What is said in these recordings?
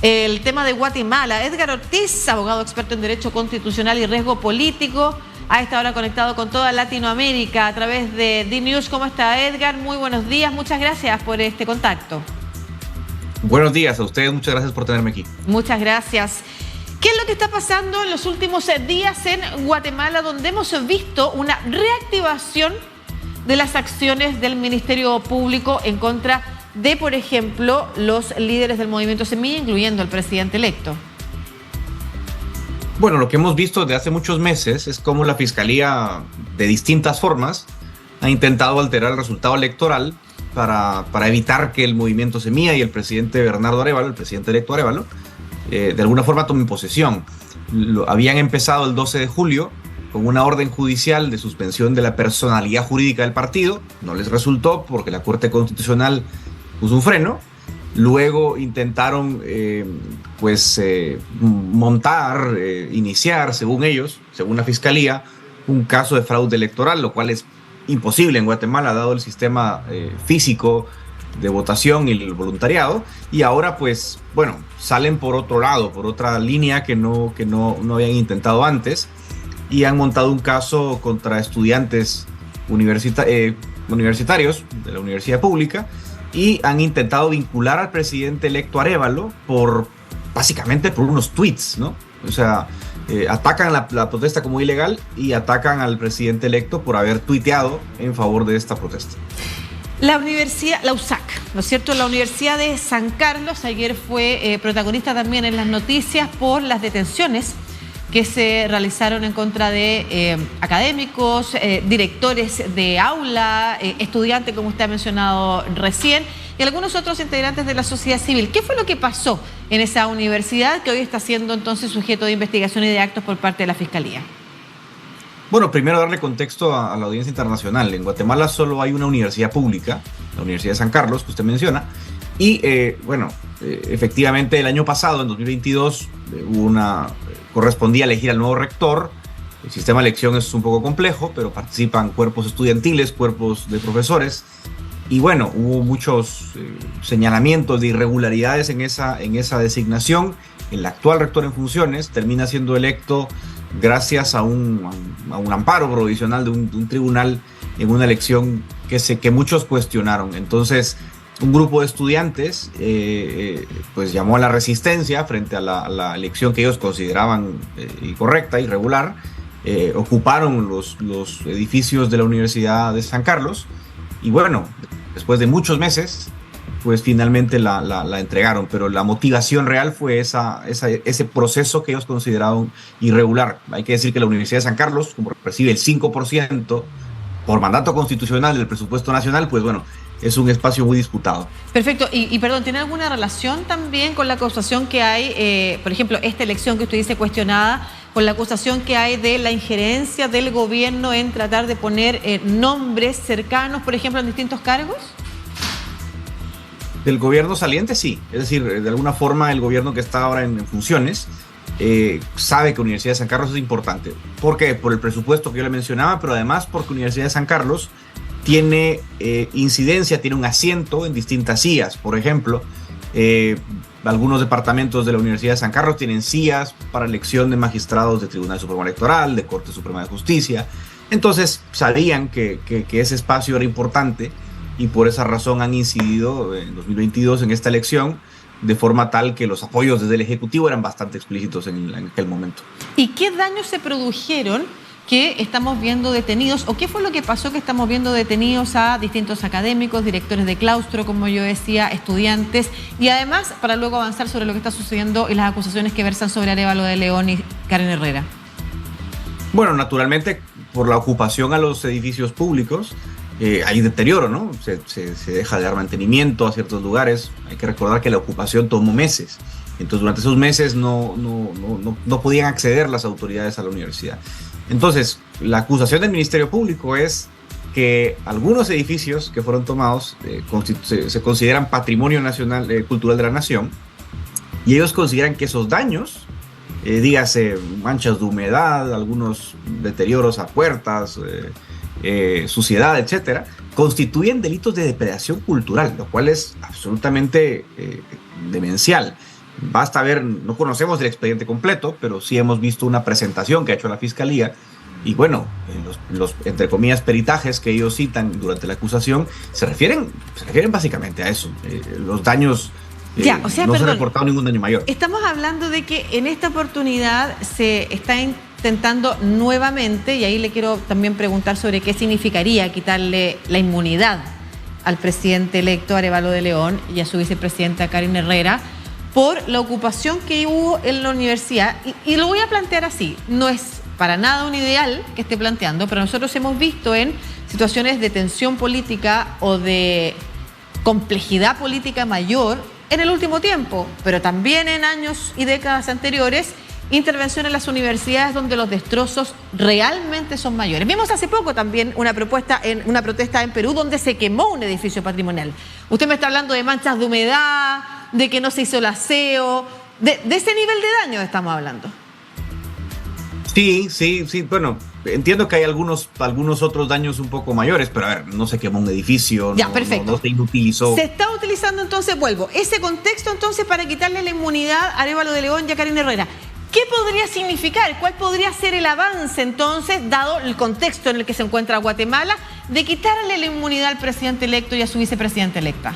el tema de Guatemala. Edgar Ortiz, abogado experto en Derecho Constitucional y Riesgo Político, a esta hora conectado con toda Latinoamérica a través de DNews. ¿Cómo está, Edgar? Muy buenos días, muchas gracias por este contacto. Buenos días a ustedes, muchas gracias por tenerme aquí. Muchas gracias. ¿Qué es lo que está pasando en los últimos días en Guatemala, donde hemos visto una reactivación de las acciones del Ministerio Público en contra de, por ejemplo, los líderes del movimiento Semilla, incluyendo al presidente electo? Bueno, lo que hemos visto desde hace muchos meses es cómo la Fiscalía, de distintas formas, ha intentado alterar el resultado electoral para evitar que el movimiento Semilla y el presidente Bernardo Arévalo, el presidente electo Arévalo, de alguna forma tomen posesión. Habían empezado el 12 de julio con una orden judicial de suspensión de la personalidad jurídica del partido. No les resultó porque la Corte Constitucional puso un freno. Luego intentaron iniciar, según ellos, según la Fiscalía, un caso de fraude electoral, lo cual es imposible en Guatemala, dado el sistema físico de votación y el voluntariado. Y ahora, pues, bueno, salen por otro lado, por otra línea que no habían intentado antes, y han montado un caso contra estudiantes universitarios de la universidad pública, y han intentado vincular al presidente electo Arévalo básicamente por unos tweets, ¿no? O sea, atacan la protesta como ilegal y atacan al presidente electo por haber tuiteado en favor de esta protesta. La universidad, la USAC, ¿no es cierto? La Universidad de San Carlos ayer fue protagonista también en las noticias por las detenciones que se realizaron en contra de académicos, directores de aula, estudiantes, como usted ha mencionado recién, y algunos otros integrantes de la sociedad civil. ¿Qué fue lo que pasó en esa universidad que hoy está siendo entonces sujeto de investigación y de actos por parte de la Fiscalía? Bueno, primero darle contexto a la audiencia internacional. En Guatemala solo hay una universidad pública, la Universidad de San Carlos, que usted menciona, y efectivamente el año pasado, en 2022, correspondía elegir al nuevo rector. El sistema de elección es un poco complejo, pero participan cuerpos estudiantiles, cuerpos de profesores, y bueno, hubo muchos señalamientos de irregularidades en esa designación. El actual rector en funciones termina siendo electo gracias a un amparo provisional de un tribunal en una elección que muchos cuestionaron. Entonces, un grupo de estudiantes pues llamó a la resistencia frente a la elección que ellos consideraban incorrecta, irregular. Ocuparon los edificios de la Universidad de San Carlos, y bueno, después de muchos meses, pues finalmente la entregaron, pero la motivación real fue ese proceso que ellos consideraban irregular. Hay que decir que la Universidad de San Carlos, como recibe el 5% por mandato constitucional del presupuesto nacional, pues bueno, es un espacio muy disputado. Perfecto. Y perdón, ¿tiene alguna relación también con la acusación que hay, por ejemplo, esta elección que usted dice cuestionada, con la acusación que hay de la injerencia del gobierno en tratar de poner nombres cercanos, por ejemplo, en distintos cargos? Del gobierno saliente, sí. Es decir, de alguna forma el gobierno que está ahora en funciones sabe que Universidad de San Carlos es importante. ¿Por qué? Por el presupuesto que yo le mencionaba, pero además porque Universidad de San Carlos tiene incidencia, tiene un asiento en distintas sillas. Por ejemplo, algunos departamentos de la Universidad de San Carlos tienen sillas para elección de magistrados de Tribunal Supremo Electoral, de Corte Suprema de Justicia. Entonces sabían que ese espacio era importante, y por esa razón han incidido en 2022 en esta elección, de forma tal que los apoyos desde el Ejecutivo eran bastante explícitos en aquel momento. ¿Y qué daños se produjeron que estamos viendo detenidos, o qué fue lo que pasó que estamos viendo detenidos a distintos académicos, directores de claustro, como yo decía, estudiantes, y además para luego avanzar sobre lo que está sucediendo y las acusaciones que versan sobre Arévalo de León y Karen Herrera? Bueno, naturalmente por la ocupación a los edificios públicos hay deterioro, ¿no? Se deja de dar mantenimiento a ciertos lugares. Hay que recordar que la ocupación tomó meses. Entonces, durante esos meses no podían acceder las autoridades a la universidad. Entonces, la acusación del Ministerio Público es que algunos edificios que fueron tomados se consideran patrimonio nacional, cultural de la nación, y ellos consideran que esos daños, dígase manchas de humedad, algunos deterioros a puertas, suciedad, etcétera, constituyen delitos de depredación cultural, lo cual es absolutamente demencial. basta ver, no conocemos el expediente completo, pero sí hemos visto una presentación que ha hecho la Fiscalía. Y bueno, los entre comillas, peritajes que ellos citan durante la acusación se refieren básicamente a eso. Los daños, no se ha reportado ningún daño mayor. Estamos hablando de que en esta oportunidad se está intentando nuevamente, y ahí le quiero también preguntar sobre qué significaría quitarle la inmunidad al presidente electo Arévalo de León y a su vicepresidenta Karine Herrera por la ocupación que hubo en la universidad. Y lo voy a plantear así, no es para nada un ideal que esté planteando, pero nosotros hemos visto en situaciones de tensión política o de complejidad política mayor en el último tiempo, pero también en años y décadas anteriores, intervención en las universidades donde los destrozos realmente son mayores. Vimos hace poco también una protesta en Perú donde se quemó un edificio patrimonial. Usted me está hablando de manchas de humedad, de que no se hizo el aseo, de ese nivel de daño estamos hablando. Sí, bueno, entiendo que hay algunos otros daños un poco mayores, pero a ver, no se quemó un edificio, perfecto. No se inutilizó. Se está utilizando entonces, vuelvo, ese contexto entonces para quitarle la inmunidad a Arévalo de León y a Karine Herrera. ¿Qué podría significar? ¿Cuál podría ser el avance entonces, dado el contexto en el que se encuentra Guatemala, de quitarle la inmunidad al presidente electo y a su vicepresidenta electa?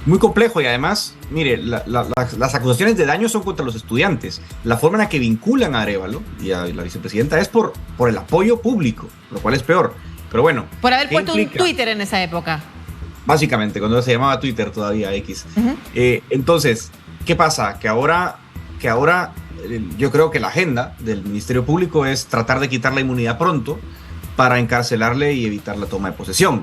Muy complejo y además, mire, las acusaciones de daño son contra los estudiantes. La forma en la que vinculan a Arévalo y a la vicepresidenta es por el apoyo público, lo cual es peor. Pero bueno. Por haber puesto un Twitter en esa época. Básicamente, cuando se llamaba Twitter todavía X. Entonces, ¿qué pasa? Que ahora yo creo que la agenda del Ministerio Público es tratar de quitar la inmunidad pronto para encarcelarle y evitar la toma de posesión.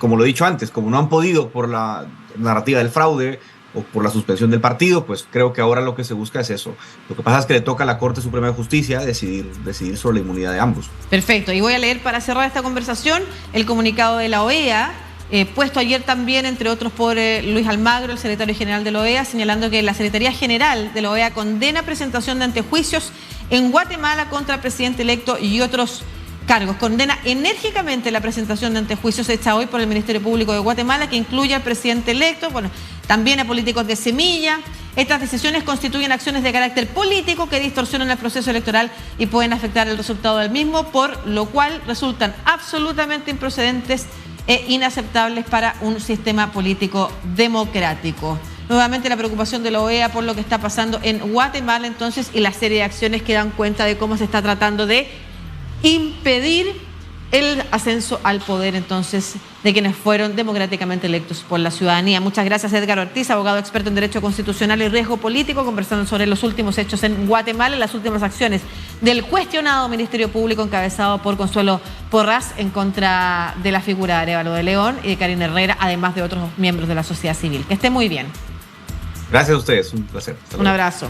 Como lo he dicho antes, como no han podido por la narrativa del fraude o por la suspensión del partido, pues creo que ahora lo que se busca es eso. Lo que pasa es que le toca a la Corte Suprema de Justicia decidir sobre la inmunidad de ambos. Perfecto, y voy a leer para cerrar esta conversación el comunicado de la OEA, puesto ayer también, entre otros, por Luis Almagro, el secretario general de la OEA, señalando que la Secretaría General de la OEA condena presentación de antejuicios en Guatemala contra el presidente electo y otros cargos. Condena enérgicamente la presentación de antejuicios hecha hoy por el Ministerio Público de Guatemala, que incluye al presidente electo, también a políticos de semilla. Estas decisiones constituyen acciones de carácter político que distorsionan el proceso electoral y pueden afectar el resultado del mismo, por lo cual resultan absolutamente improcedentes e inaceptables para un sistema político democrático. Nuevamente la preocupación de la OEA por lo que está pasando en Guatemala entonces y la serie de acciones que dan cuenta de cómo se está tratando de impedir el ascenso al poder entonces de quienes fueron democráticamente electos por la ciudadanía. Muchas gracias, Edgar Ortiz, abogado experto en Derecho Constitucional y Riesgo Político, conversando sobre los últimos hechos en Guatemala y las últimas acciones del cuestionado Ministerio Público encabezado por Consuelo Porras en contra de la figura de Arévalo de León y de Karine Herrera, además de otros miembros de la sociedad civil. Que esté muy bien. Gracias a ustedes, un placer. Un abrazo.